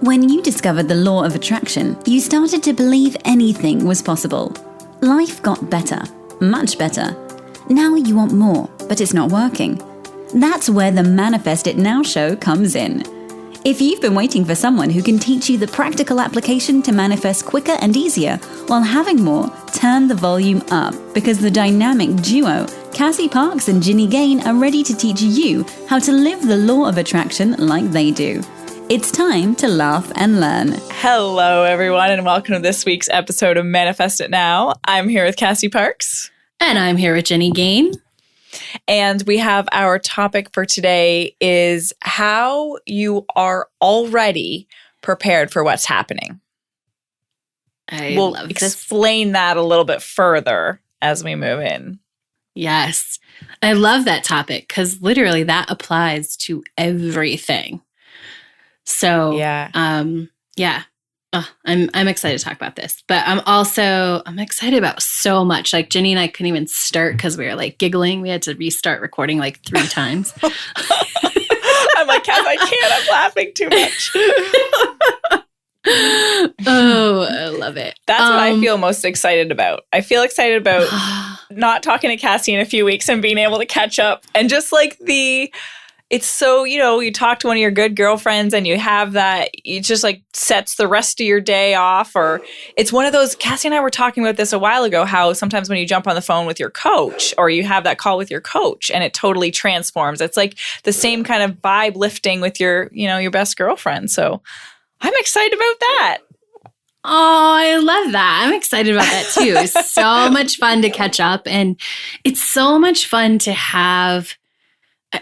When you discovered the law of attraction, you started to believe anything was possible. Life got better, much better. Now you want more, but it's not working. That's where the Manifest It Now show comes in. If you've been waiting for someone who can teach you the practical application to manifest quicker and easier while having more, turn the volume up, because the dynamic duo, Cassie Parks and Ginny Gain, are ready to teach you how to live the law of attraction like they do. It's time to laugh and learn. Hello, everyone, and welcome to this week's episode of Manifest It Now. I'm here with Cassie Parks. And I'm here with Ginny Gain. And we have our topic for today is how you are already prepared for what's happening. We'll explain that a little bit further as we move in. Yes. I love that topic because literally that applies to everything. So, I'm excited to talk about this, but I'm excited about so much. Like Ginny and I couldn't even start because we were like giggling. We had to restart recording like 3 times. I'm like, Cass, I can't. I'm laughing too much. Oh, I love it. That's what I feel most excited about. I feel excited about not talking to Cassie in a few weeks and being able to catch up and just like it's so, you talk to one of your good girlfriends and you have that, it just like sets the rest of your day off. Or it's one of those, Cassie and I were talking about this a while ago, how sometimes when you jump on the phone with your coach or you have that call with your coach and it totally transforms. It's like the same kind of vibe lifting with your best girlfriend. So I'm excited about that. Oh, I love that. I'm excited about that too. It's so much fun to catch up, and it's so much fun to have.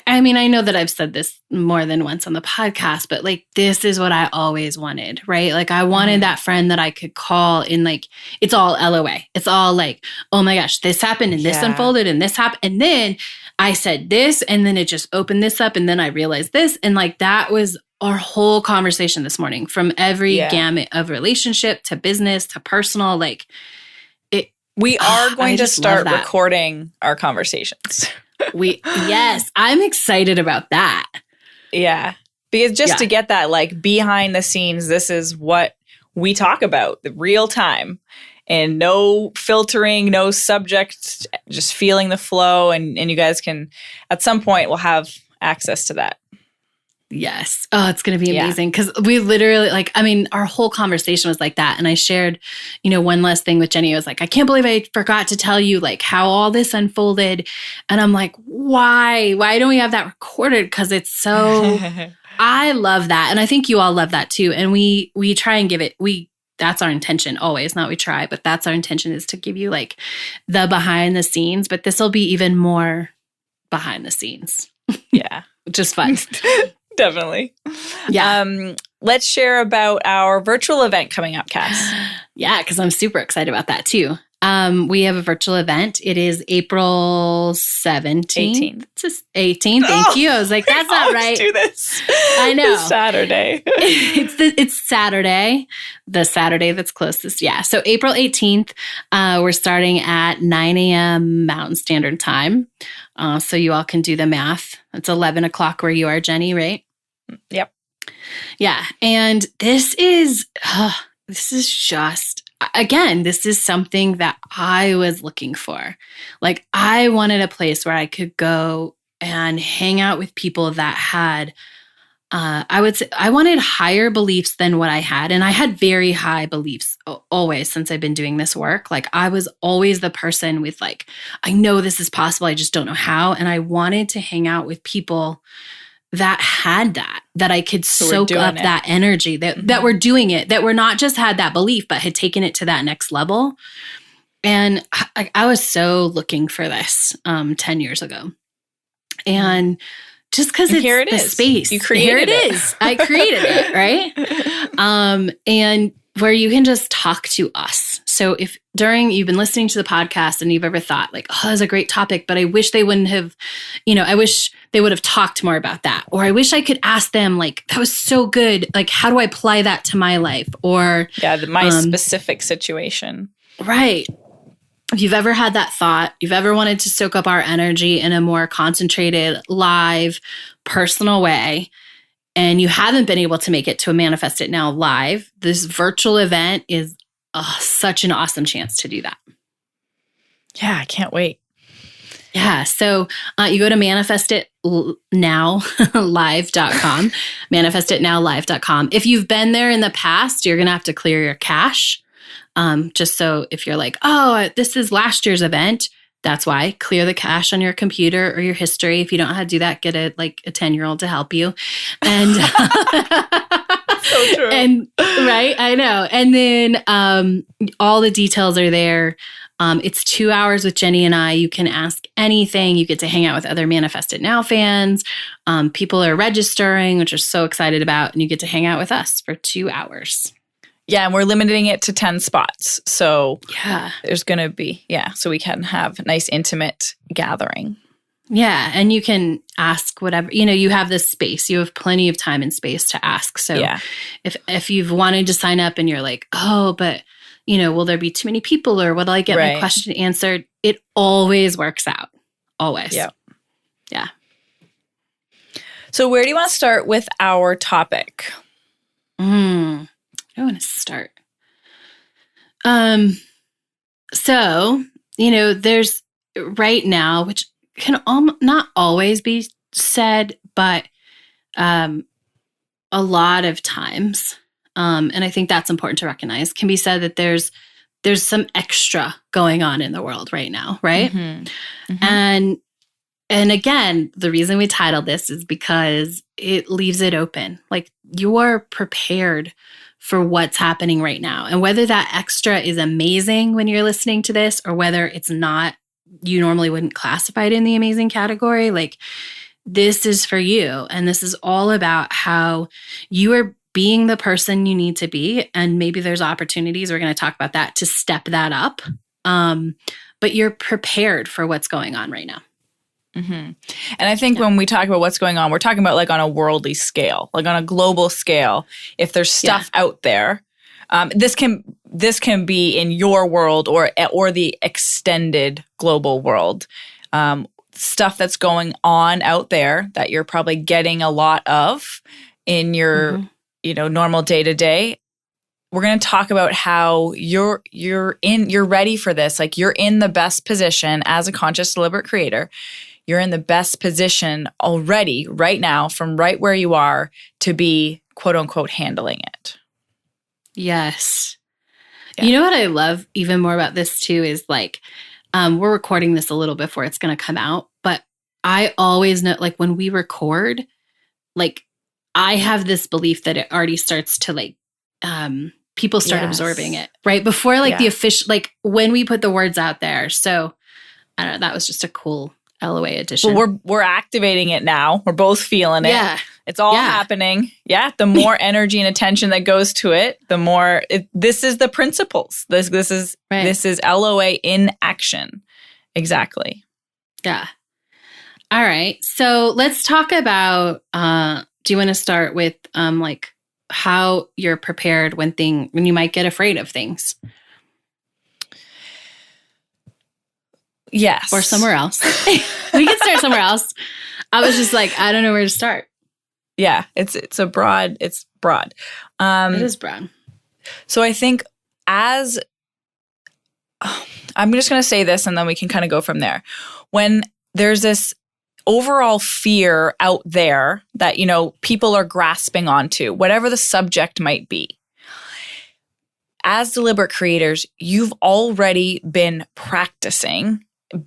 I mean, I know that I've said this more than once on the podcast, but like, this is what I always wanted, right? Like, I wanted that friend that I could call in, like, it's all LOA. It's all like, oh my gosh, this happened and this unfolded and this happened. And then I said this, and then it just opened this up. And then I realized this. And like, that was our whole conversation this morning, from every gamut of relationship to business to personal, like we are going to start recording our conversations. Yes, I'm excited about that. Yeah. Because just to get that like behind the scenes, this is what we talk about, the real time, and no filtering, no subject, just feeling the flow. And you guys can, at some point, we'll have access to that. Yes. Oh, it's going to be amazing. Because we literally, our whole conversation was like that. And I shared, one last thing with Jenny. I was like, I can't believe I forgot to tell you like how all this unfolded. And I'm like, why? Why don't we have that recorded? Because it's so, I love that. And I think you all love that too. And we try and give it, that's our intention always, not we try, but that's our intention, is to give you like the behind the scenes. But this will be even more behind the scenes. Yeah. Which is fun. Definitely. Yeah. Let's share about our virtual event coming up, Cass. Yeah, because I'm super excited about that too. We have a virtual event. It is April 17th. 18th. Thank you. I was like, that's not right. Do this. I know. It's Saturday. It's Saturday. The Saturday that's closest. Yeah. So April 18th, we're starting at 9 a.m. Mountain Standard Time. So you all can do the math. It's 11 o'clock where you are, Jenny, right? Yep. Yeah. And this is just, again, this is something that I was looking for. Like, I wanted a place where I could go and hang out with people that had, I would say, I wanted higher beliefs than what I had. And I had very high beliefs always since I've been doing this work. Like, I was always the person with like, I know this is possible, I just don't know how. And I wanted to hang out with people that had that I could soak up that energy, that were doing it, that were not just had that belief, but had taken it to that next level. And I was so looking for this 10 years ago. And just because it's here it the is. Space. You created it. Is. I created it, right? And where you can just talk to us. So if you've been listening to the podcast and you've ever thought like, oh, that's a great topic, but I wish they wouldn't have, I wish they would have talked more about that. Or I wish I could ask them like, that was so good. Like, how do I apply that to my life? Or my specific situation. Right. If you've ever had that thought, you've ever wanted to soak up our energy in a more concentrated, live, personal way, and you haven't been able to make it to a Manifest It Now live, this virtual event is such an awesome chance to do that. Yeah, I can't wait. Yeah. So you go to manifestitnowlive.com, manifestitnowlive.com. If you've been there in the past, you're going to have to clear your cache. Just so if you're like, oh, this is last year's event, that's why. Clear the cache on your computer or your history. If you don't know how to do that, get a 10-year-old to help you. And So true. And right, I know. And then all the details are there. It's 2 hours with Jenny and I. You can ask anything. You get to hang out with other Manifest It Now fans. People are registering, which we're so excited about. And you get to hang out with us for 2 hours. Yeah, and we're limiting it to 10 spots. So Yeah. there's going to be, so we can have a nice intimate gathering. Yeah. And you can ask whatever, you have this space. You have plenty of time and space to ask. So if you've wanted to sign up and you're like, oh, but will there be too many people or will I get my question answered? It always works out. Always. Yeah. Yeah. So where do you want to start with our topic? I want to start. So, there's right now, which can not always be said, but a lot of times, and I think that's important to recognize, can be said that there's some extra going on in the world right now, right? Mm-hmm. And again, the reason we titled this is because it leaves it open. Like, you are prepared for what's happening right now. And whether that extra is amazing when you're listening to this or whether it's not, you normally wouldn't classify it in the amazing category. Like, this is for you. And this is all about how you are being the person you need to be. And maybe there's opportunities, we're going to talk about that, to step that up. But you're prepared for what's going on right now. Mm-hmm. And I think when we talk about what's going on, we're talking about like on a worldly scale, like on a global scale. If there's stuff out there, this can be in your world or the extended global world. Stuff that's going on out there that you're probably getting a lot of in your normal day to day. We're going to talk about how you're ready for this. Like, you're in the best position as a conscious, deliberate creator. You're in the best position already right now from right where you are to be, quote unquote, handling it. Yes. Yeah. You know what I love even more about this too is like, we're recording this a little before it's going to come out, but I always know, like, when we record, like, I have this belief that it already starts to like, people start absorbing it right before like the official, like when we put the words out there. So I don't know, that was just a cool LOA edition. Well, we're activating it now. We're both feeling it. Yeah. It's all happening. Yeah. The more energy and attention that goes to it, the more this is the principles. This is LOA in action. Exactly. Yeah. All right. So let's talk about, do you want to start with like how you're prepared when you might get afraid of things? Yes. Or somewhere else. We can start somewhere else. I was just like, I don't know where to start. Yeah, it's broad. It is broad. So I think I'm just going to say this and then we can kind of go from there. When there's this overall fear out there that, people are grasping onto, whatever the subject might be, as deliberate creators, you've already been practicing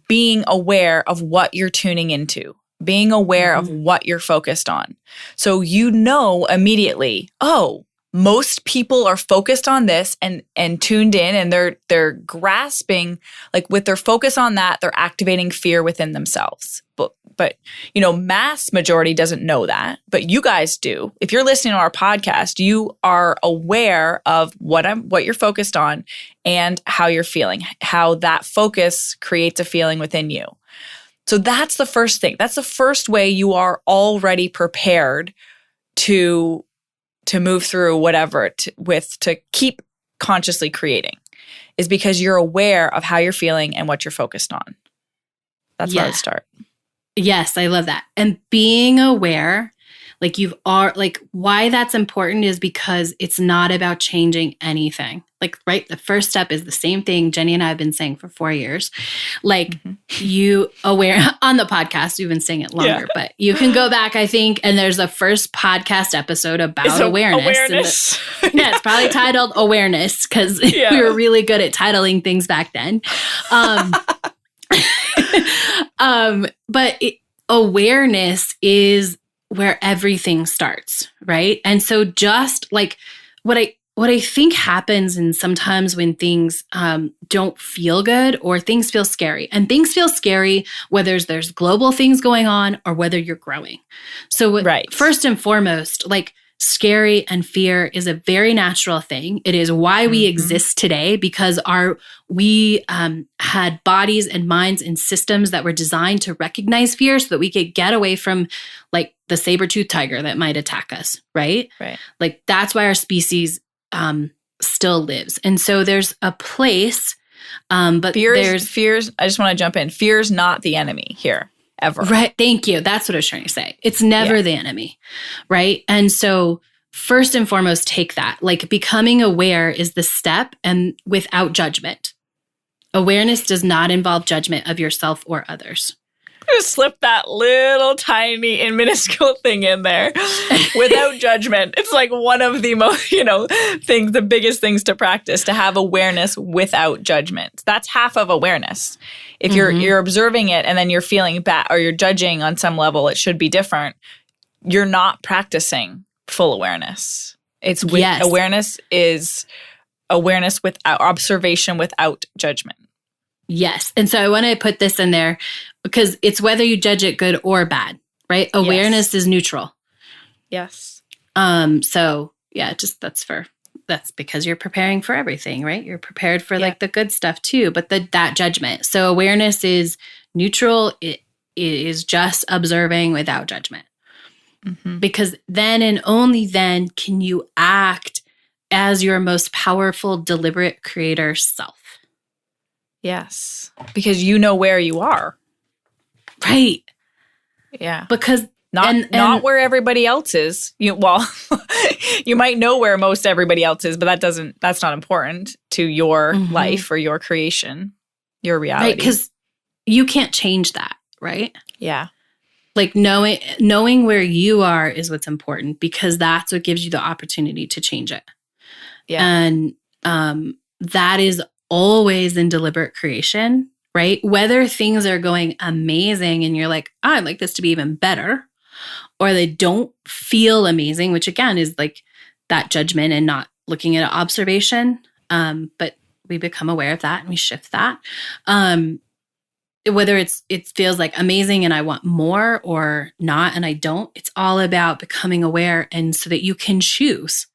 being aware of what you're tuning into, being aware of what you're focused on. So immediately, oh, most people are focused on this and tuned in, and they're grasping, like, with their focus on that, they're activating fear within themselves. But mass majority doesn't know that, but you guys do. If you're listening to our podcast, you are aware of what you're focused on and how you're feeling, how that focus creates a feeling within you. So that's the first thing. That's the first way you are already prepared to move through whatever to keep consciously creating, is because you're aware of how you're feeling and what you're focused on. That's where I would start. Yes, I love that. And being aware, Like why that's important is because it's not about changing anything. Like, right, the first step is the same thing Jenny and I have been saying for 4 years. Like you aware on the podcast, we've been saying it longer, but you can go back, I think, and there's a first podcast episode about awareness. Yeah, it's probably titled Awareness because we were really good at titling things back then. But awareness is where everything starts, right? And so just like what I think happens, and sometimes when things don't feel good or things feel scary, and things feel scary whether there's global things going on or whether you're growing. So first and foremost, like scary and fear is a very natural thing. It is why we exist today, because we had bodies and minds and systems that were designed to recognize fear so that we could get away from like the saber-toothed tiger that might attack us, right? Right. Like that's why our species still lives. And so there's a place, but fears. I just want to jump in. Fear's not the enemy here. Ever. Right. Thank you. That's what I was trying to say. It's never the enemy. Right. And so first and foremost, take that. Like becoming aware is the step, and without judgment. Awareness does not involve judgment of yourself or others. Just slip that little tiny and minuscule thing in there without judgment. It's like one of the most, things, the biggest things to practice, to have awareness without judgment. That's half of awareness. If you're observing it and then you're feeling bad or you're judging on some level, it should be different. You're not practicing full awareness. Awareness is awareness without observation, without judgment. Yes. And so I want to put this in there because it's whether you judge it good or bad, right? Awareness is neutral. Yes. So yeah, just that's because you're preparing for everything, right? You're prepared for like the good stuff too, but that judgment. So awareness is neutral. It is just observing without judgment. Because then and only then can you act as your most powerful, deliberate creator self. Yes. Because you know where you are. Right. Yeah. Because not where everybody else is. You might know where most everybody else is, but that's not important to your life or your creation, your reality. Right. Because you can't change that, right? Yeah. Like knowing where you are is what's important, because that's what gives you the opportunity to change it. Yeah. And that is always in deliberate creation, right? Whether things are going amazing and you're like, I'd like this to be even better, or they don't feel amazing, which again is like that judgment and not looking at an observation. But we become aware of that and we shift that. Whether it feels like amazing and I want more or not and I don't, it's all about becoming aware, and so that you can choose.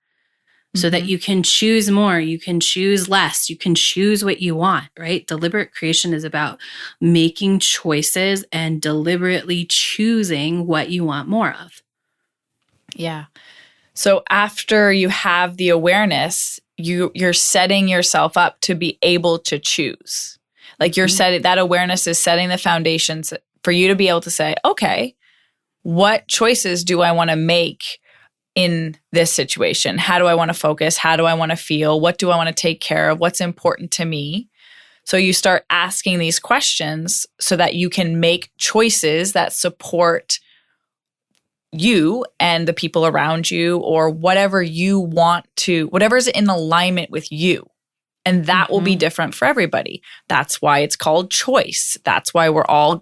So that you can choose more, you can choose less, you can choose what you want, right? Deliberate creation is about making choices and deliberately choosing what you want more of. Yeah. So after you have the awareness, you're setting yourself up to be able to choose. Like you're setting, that awareness is setting the foundations for you to be able to say, okay, what choices do I want to make in this situation? How do I want to focus? How do I want to feel? What do I want to take care of? What's important to me? So you start asking these questions so that you can make choices that support you and the people around you, or whatever you want to, whatever's in alignment with you. And that will be different for everybody. That's why it's called choice. That's why we're all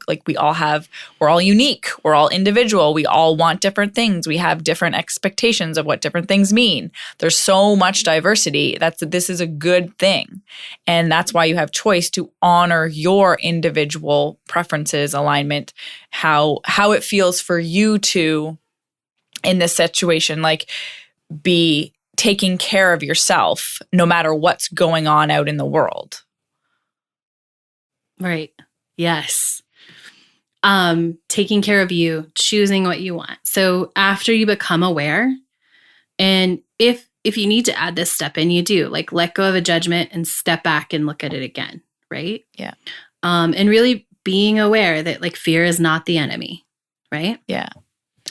unique. We're all individual. We all want different things. We have different expectations of what different things mean. There's so much diversity. This is a good thing. And that's why you have choice, to honor your individual preferences, alignment, how it feels for you to, in this situation, like be taking care of yourself no matter what's going on out in the world. Right. Yes. Taking care of you, choosing what you want. So after you become aware, and if you need to add this step in, you do, like let go of a judgment and step back and look at it again. Right. Yeah. And really being aware that like fear is not the enemy. Right. Yeah.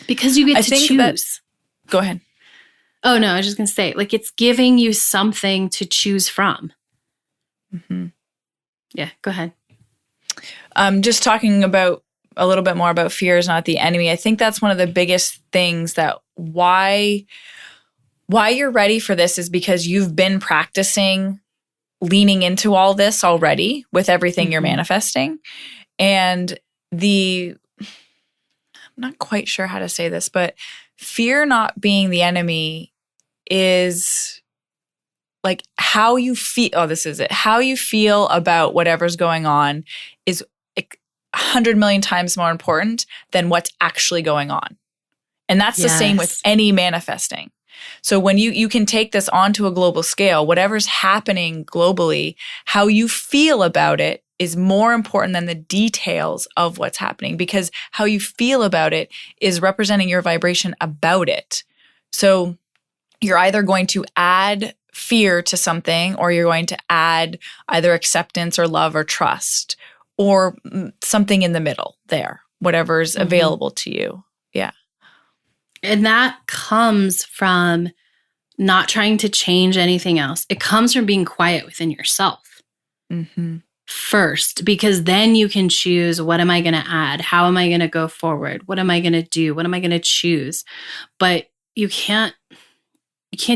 Because you get to choose. Go ahead. Oh, no, I was just going to say, like, it's giving you something to choose from. Mm-hmm. Yeah, go ahead. Just talking about a little bit more about fear is not the enemy. I think that's one of the biggest things that why you're ready for this is because you've been practicing leaning into all this already with everything you're manifesting. And I'm not quite sure how to say this, but fear not being the enemy is like how you feel. Oh, this is it. How you feel about whatever's going on is 100 million times more important than what's actually going on. And that's the same with any manifesting. So when you can take this onto a global scale, whatever's happening globally, how you feel about it is more important than the details of what's happening, because how you feel about it is representing your vibration about it. So you're either going to add fear to something, or you're going to add either acceptance or love or trust, or something in the middle there, whatever's available to you. Yeah. And that comes from not trying to change anything else. It comes from being quiet within yourself first, because then you can choose, what am I going to add? How am I going to go forward? What am I going to do? What am I going to choose? But you can't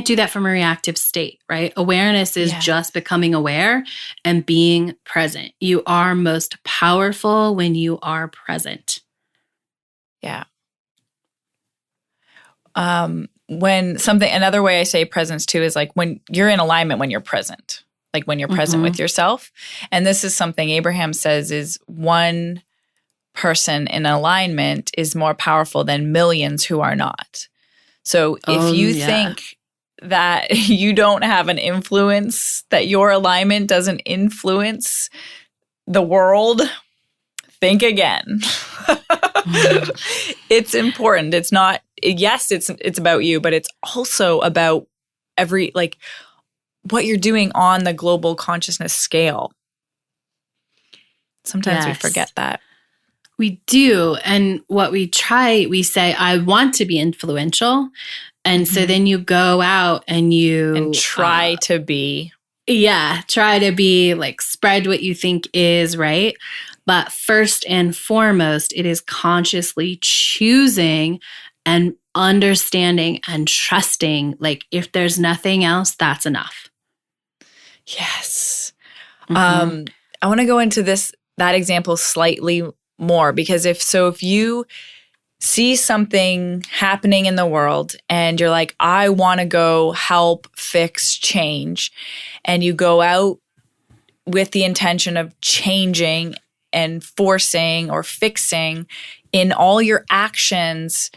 do that from a reactive state, right? Awareness is just becoming aware and being present. You are most powerful when you are present. Yeah. Another way I say presence too is like when you're in alignment, when you're present, like when you're present with yourself. And this is something Abraham says is one person in alignment is more powerful than millions who are not. So if you think that you don't have an influence, that your alignment doesn't influence the world, think again. It's important. It's not, yes, it's about you, but it's also about what you're doing on the global consciousness scale. Sometimes we forget that. We do. And what we say, I want to be influential. And so then you go out and try to be. Yeah. Try to be like, spread what you think is right. But first and foremost, it is consciously choosing and understanding and trusting. Like, if there's nothing else, that's enough. Yes. I want to go into that example slightly more, because if you see something happening in the world and you're like, I want to go help, fix, change, and you go out with the intention of changing and forcing or fixing in all your actions,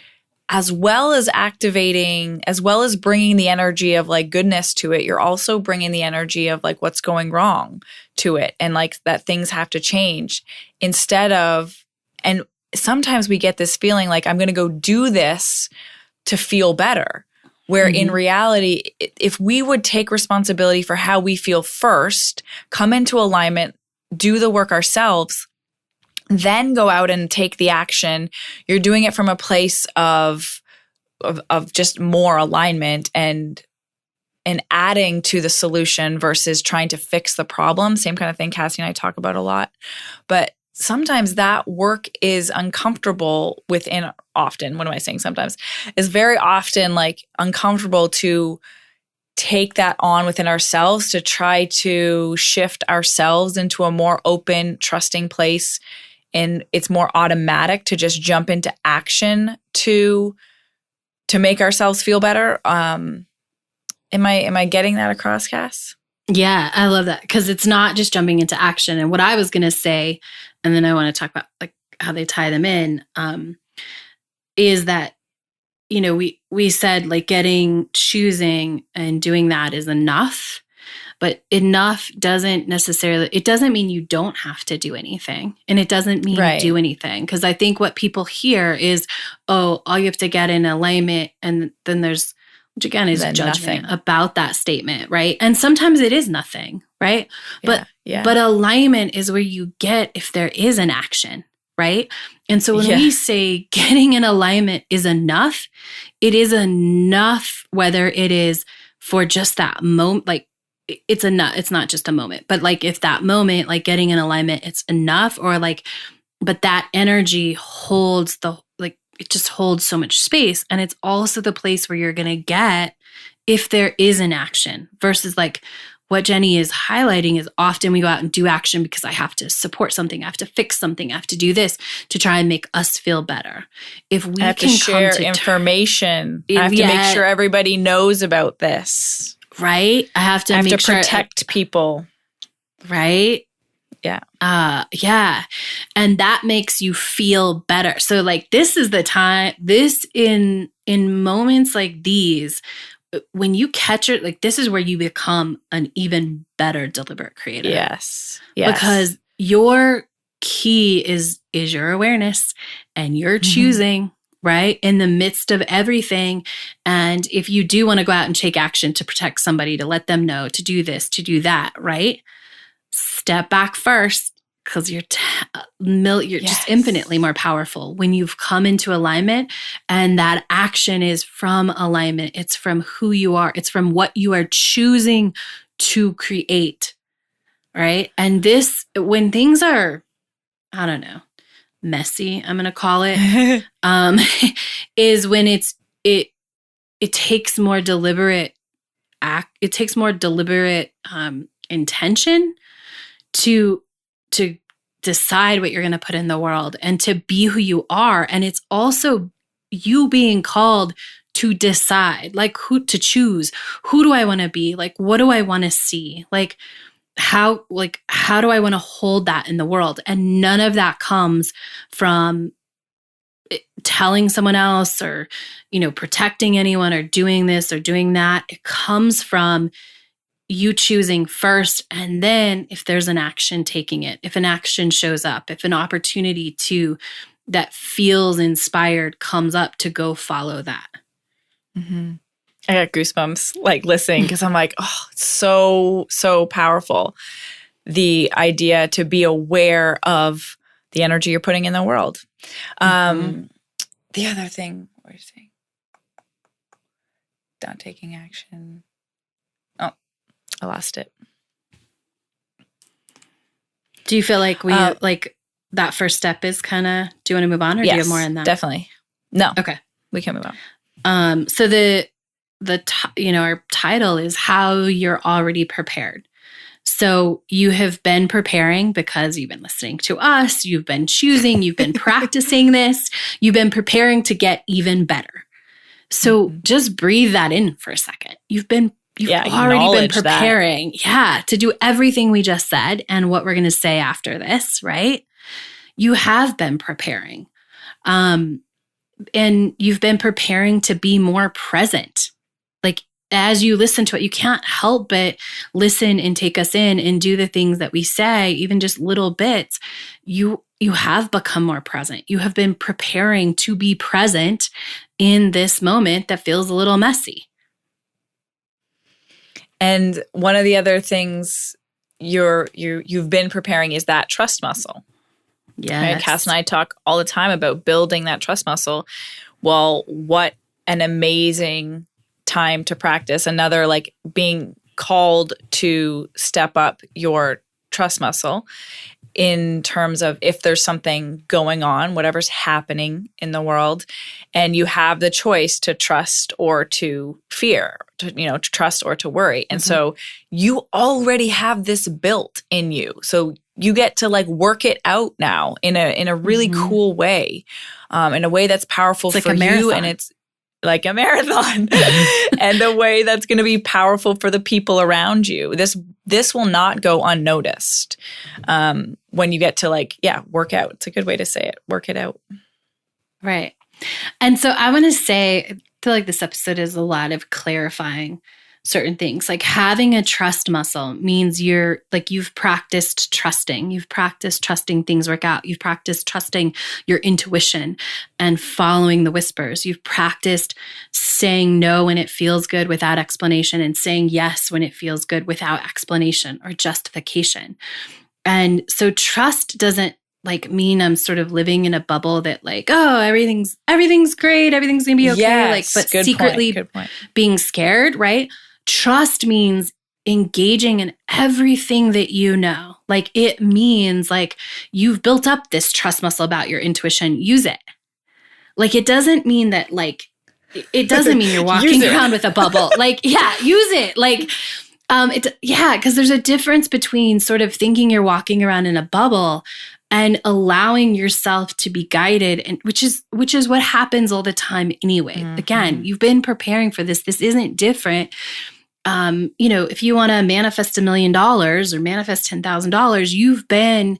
as well as activating, as well as bringing the energy of like goodness to it, you're also bringing the energy of like what's going wrong to it, and like that things have to change instead of, and sometimes we get this feeling like I'm going to go do this to feel better, where in reality, if we would take responsibility for how we feel first, come into alignment, do the work ourselves, then go out and take the action, you're doing it from a place of just more alignment and adding to the solution versus trying to fix the problem. Same kind of thing Cassie and I talk about a lot. But sometimes that work is uncomfortable often. What am I saying? Sometimes is very often like uncomfortable to take that on within ourselves, to try to shift ourselves into a more open, trusting place. And it's more automatic to just jump into action to make ourselves feel better. Am I getting that across, Cass? Yeah, I love that, because it's not just jumping into action. And what I was going to say, and then I want to talk about like how they tie them in, is that, we said like choosing and doing that is enough, but enough doesn't mean you don't have to do anything. And it doesn't mean you do anything. Because I think what people hear is, all you have to get in alignment, and then there's, which again is judgment about that statement, right? And sometimes it is nothing, right? But alignment is where you get if there is an action, right? And so when we say getting in alignment is enough, it is enough, whether it is for just that moment, like it's enough. It's not just a moment, but like if that moment, like getting in alignment, it's enough, or like, but that energy holds it just holds so much space. And it's also the place where you're going to get if there is an action versus like what Jenny is highlighting is often we go out and do action because I have to support something, I have to fix something, I have to do this to try and make us feel better. If we have can to share come to information, I have to make sure everybody knows about this. Right? I have to make sure protect people. Right? Yeah. Yeah. And that makes you feel better. So like this is the time, in moments like these, when you catch it, like this is where you become an even better deliberate creator. Yes. Because your key is your awareness and you're choosing, right? In the midst of everything. And if you do want to go out and take action to protect somebody, to let them know, to do this, to do that, right? Step back first, because you're just infinitely more powerful when you've come into alignment, and that action is from alignment. It's from who you are. It's from what you are choosing to create, right? And this, when things are, I don't know, messy, I'm going to call it, is when it takes more deliberate it takes more deliberate intention to decide what you're going to put in the world and to be who you are. And it's also you being called to decide, like who to choose. Who do I want to be? Like, what do I want to see? Like, how do I want to hold that in the world? And none of that comes from telling someone else or, protecting anyone or doing this or doing that. It comes from you choosing first, and then if there's an action, taking it. If an action shows up, if an opportunity that feels inspired comes up, to go follow that. Mm-hmm. I got goosebumps like listening because I'm like, oh, it's so powerful. The idea to be aware of the energy you're putting in the world. The other thing, what are you saying? Not taking action. Oh, I lost it. Do you feel like we like that first step is kind of? Do you want to move on, or do you have more in that? Definitely. No. Okay, we can move on. So our title is How You're Already Prepared. So you have been preparing because you've been listening to us, you've been choosing, you've been practicing this, you've been preparing to get even better. So just breathe that in for a second. You've already been preparing, to do everything we just said and what we're going to say after this, right? You have been preparing. And you've been preparing to be more present. Like, as you listen to it, you can't help but listen and take us in and do the things that we say, even just little bits. You have become more present. You have been preparing to be present in this moment that feels a little messy. And one of the other things you've been preparing is that trust muscle. Yes. Right? Cass and I talk all the time about building that trust muscle. Well, what an amazing time to practice. Another, like, being called to step up your trust muscle in terms of if there's something going on, whatever's happening in the world, and you have the choice to trust or to fear, to trust or to worry. And so you already have this built in you. So you get to like work it out now in a really cool way, in a way that's powerful for you. And it's like a marathon and the way that's going to be powerful for the people around you. This will not go unnoticed when you get to work out. It's a good way to say it. Work it out. Right. And so I want to say, I feel like this episode is a lot of clarifying certain things. Like, having a trust muscle means you've practiced trusting. You've practiced trusting things work out. You've practiced trusting your intuition and following the whispers. You've practiced saying no when it feels good without explanation, and saying yes when it feels good without explanation or justification. And so trust doesn't like mean I'm sort of living in a bubble that like, oh, everything's great, everything's gonna be okay. Yes, Like, but good secretly point. being scared, right? Trust means engaging in everything that you know. Like, it means like you've built up this trust muscle about your intuition. Use it. Like, it doesn't mean that like it doesn't mean you're walking around with a bubble. Like, yeah, use it. Like, because there's a difference between sort of thinking you're walking around in a bubble and allowing yourself to be guided, and which is what happens all the time anyway. Mm-hmm. Again, you've been preparing for this. This isn't different. If you want to manifest $1 million or manifest $10,000, you've been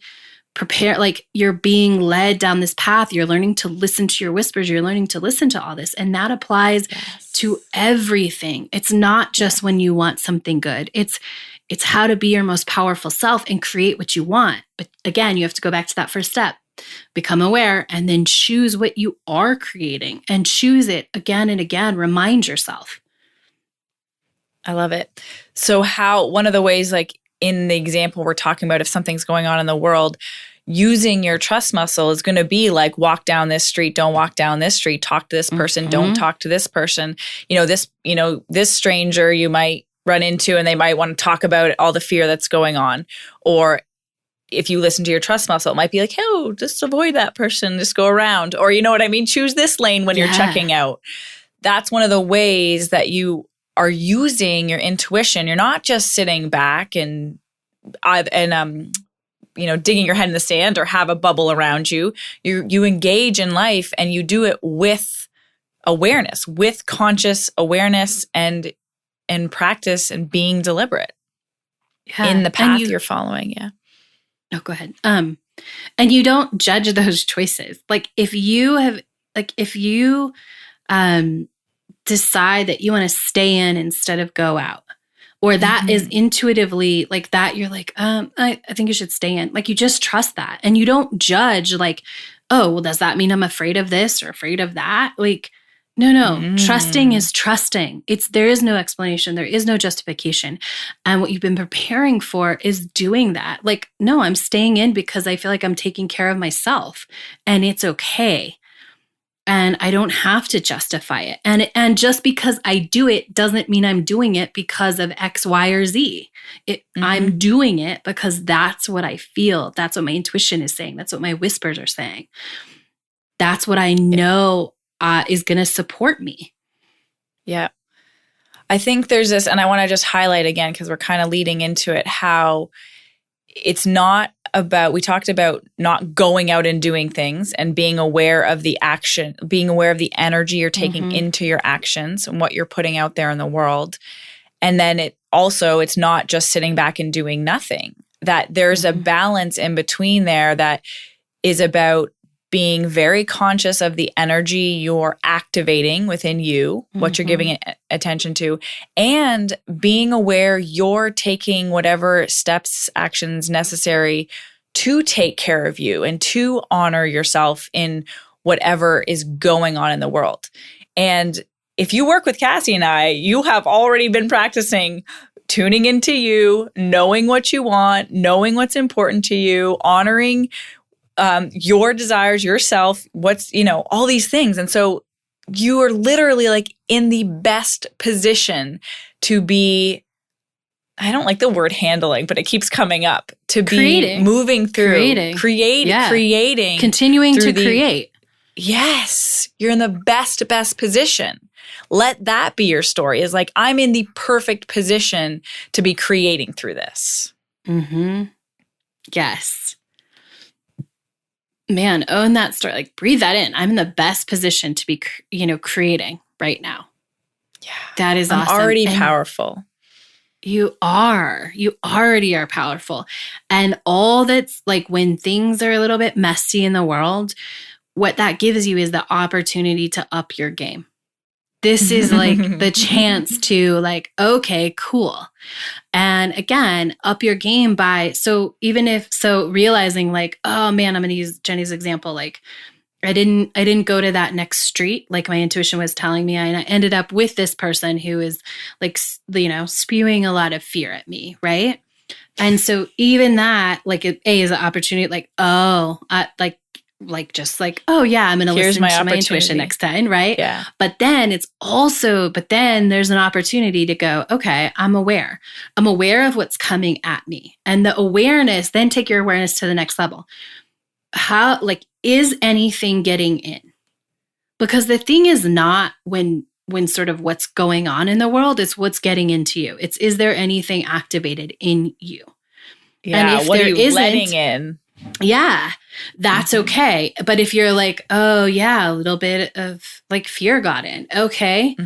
prepared. Like, you're being led down this path. You're learning to listen to your whispers. You're learning to listen to all this. And that applies to everything. It's not just when you want something good. It's how to be your most powerful self and create what you want. But again, you have to go back to that first step. Become aware and then choose what you are creating and choose it again and again. Remind yourself. I love it. So one of the ways, like in the example we're talking about, if something's going on in the world, using your trust muscle is going to be like, walk down this street, don't walk down this street, talk to this person, don't talk to this person. This stranger you might run into and they might want to talk about all the fear that's going on. Or if you listen to your trust muscle, it might be like, oh, just avoid that person, just go around. Or you know what I mean? Choose this lane when you're checking out. That's one of the ways that you are using your intuition. You're not just sitting back and digging your head in the sand or have a bubble around you. You engage in life and you do it with awareness, with conscious awareness and practice and being deliberate in the path you're following. Yeah. Oh, go ahead. And you don't judge those choices. Like, if you decide that you want to stay in instead of go out, or that is intuitively like that, you're like, I think you should stay in. Like, you just trust that. And you don't judge like, oh, well, does that mean I'm afraid of this or afraid of that? Like, no. Trusting is trusting. There is no explanation. There is no justification. And what you've been preparing for is doing that. Like, no, I'm staying in because I feel like I'm taking care of myself and it's okay. And I don't have to justify it. And just because I do it doesn't mean I'm doing it because of X, Y, or Z. I'm doing it because that's what I feel. That's what my intuition is saying. That's what my whispers are saying. That's what I know is going to support me. Yeah. I think there's this, and I want to just highlight again, because we're kind of leading into it, how it's not about, we talked about not going out and doing things and being aware of the action, being aware of the energy you're taking into your actions and what you're putting out there in the world. And then it's not just sitting back and doing nothing, that there's a balance in between there that is about being very conscious of the energy you're activating within you, what you're giving it attention to, and being aware you're taking whatever steps, actions necessary to take care of you and to honor yourself in whatever is going on in the world. And if you work with Cassie and I, you have already been practicing tuning into you, knowing what you want, knowing what's important to you, honoring your desires, yourself, all these things. And so you are literally like in the best position to be, I don't like the word handling, but it keeps coming up, to be moving through, creating, continuing to create. Yes. You're in the best position. Let that be your story, is like, I'm in the perfect position to be creating through this. Yes. Man, own that story. Like, breathe that in. I'm in the best position to be, creating right now. Yeah. That is awesome. I'm already powerful. You already are powerful. And all that's like, when things are a little bit messy in the world, what that gives you is the opportunity to up your game. This is like the chance to like, okay, cool. And again, up your game by, realizing like, oh man, I'm going to use Jenny's example. Like, I didn't go to that next street like my intuition was telling me. And I ended up with this person who is like, spewing a lot of fear at me, right? And so even that, like, A, is an opportunity, like, oh, just like, oh yeah, I'm going to listen to my intuition next time. Right. Yeah. But then there's an opportunity to go, okay, I'm aware of what's coming at me. And the awareness, then take your awareness to the next level. How, like, is anything getting in? Because the thing is not when sort of what's going on in the world, it's what's getting into you. Is there anything activated in you? Yeah. And if what there are you isn't, letting in? Yeah, that's okay. But if you're like, oh yeah, a little bit of like fear got in. Okay,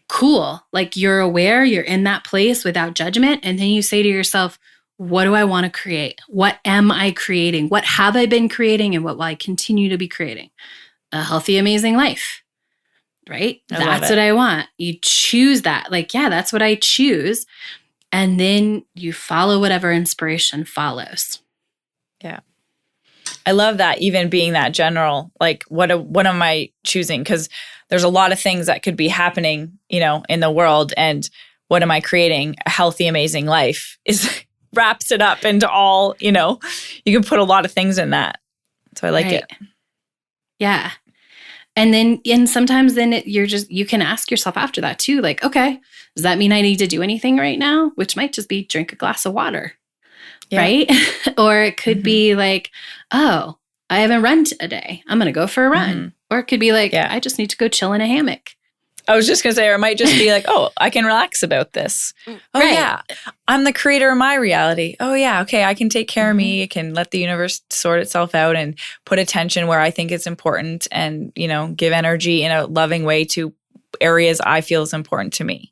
cool. Like, you're aware, you're in that place without judgment. And then you say to yourself, what do I want to create? What am I creating? What have I been creating? And what will I continue to be creating? A healthy, amazing life, right? That's what I want. You choose that. Like, yeah, that's what I choose. And then you follow whatever inspiration follows. Yeah. I love that, even being that general, like, what am I choosing? Because there's a lot of things that could be happening, in the world. And what am I creating? A healthy, amazing life wraps it up into all, you can put a lot of things in that. So I like it. Yeah. And sometimes you can ask yourself after that too, like, okay, does that mean I need to do anything right now? Which might just be drink a glass of water. Yeah. Right? Or it could be like, oh, I haven't run a day. I'm going to go for a run. Or it could be like, I just need to go chill in a hammock. I was just going to say, or it might just be like, oh, I can relax about this. Oh, yeah. I'm the creator of my reality. Oh, yeah. Okay. I can take care of me. I can let the universe sort itself out and put attention where I think it's important and, give energy in a loving way to areas I feel is important to me.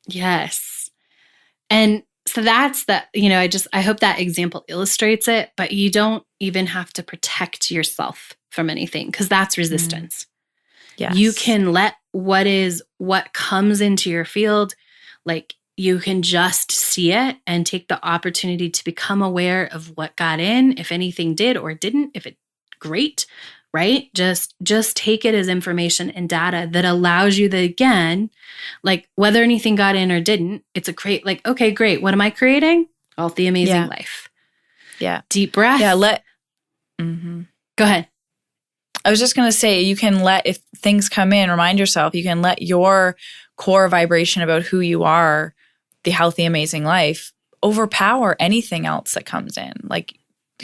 Yes. And so that's I hope that example illustrates it, but you don't even have to protect yourself from anything, because that's resistance. Yes. You can let what comes into your field, like, you can just see it and take the opportunity to become aware of what got in, if anything did or didn't, if it great, right? Just take it as information and data that allows you again, like, whether anything got in or didn't, it's a great, like, okay, great. What am I creating? Healthy, amazing life. Yeah. Deep breath. Yeah. Go ahead. I was just going to say, you can if things come in, remind yourself, you can let your core vibration about who you are, the healthy, amazing life, overpower anything else that comes in. Like,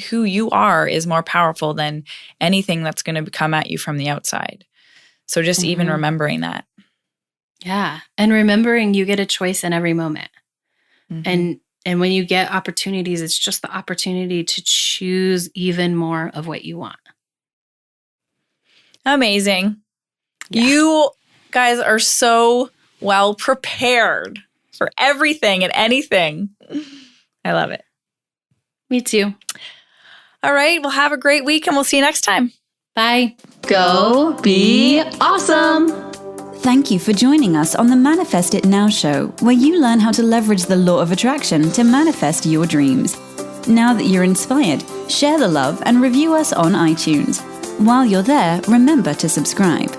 who you are is more powerful than anything that's going to come at you from the outside. So just even remembering that. Yeah. And remembering you get a choice in every moment. And when you get opportunities, it's just the opportunity to choose even more of what you want. Amazing. Yeah. You guys are so well prepared for everything and anything. I love it. Me too. All right. Well, have a great week and we'll see you next time. Bye. Go be awesome. Thank you for joining us on the Manifest It Now show, where you learn how to leverage the law of attraction to manifest your dreams. Now that you're inspired, share the love and review us on iTunes. While you're there, remember to subscribe.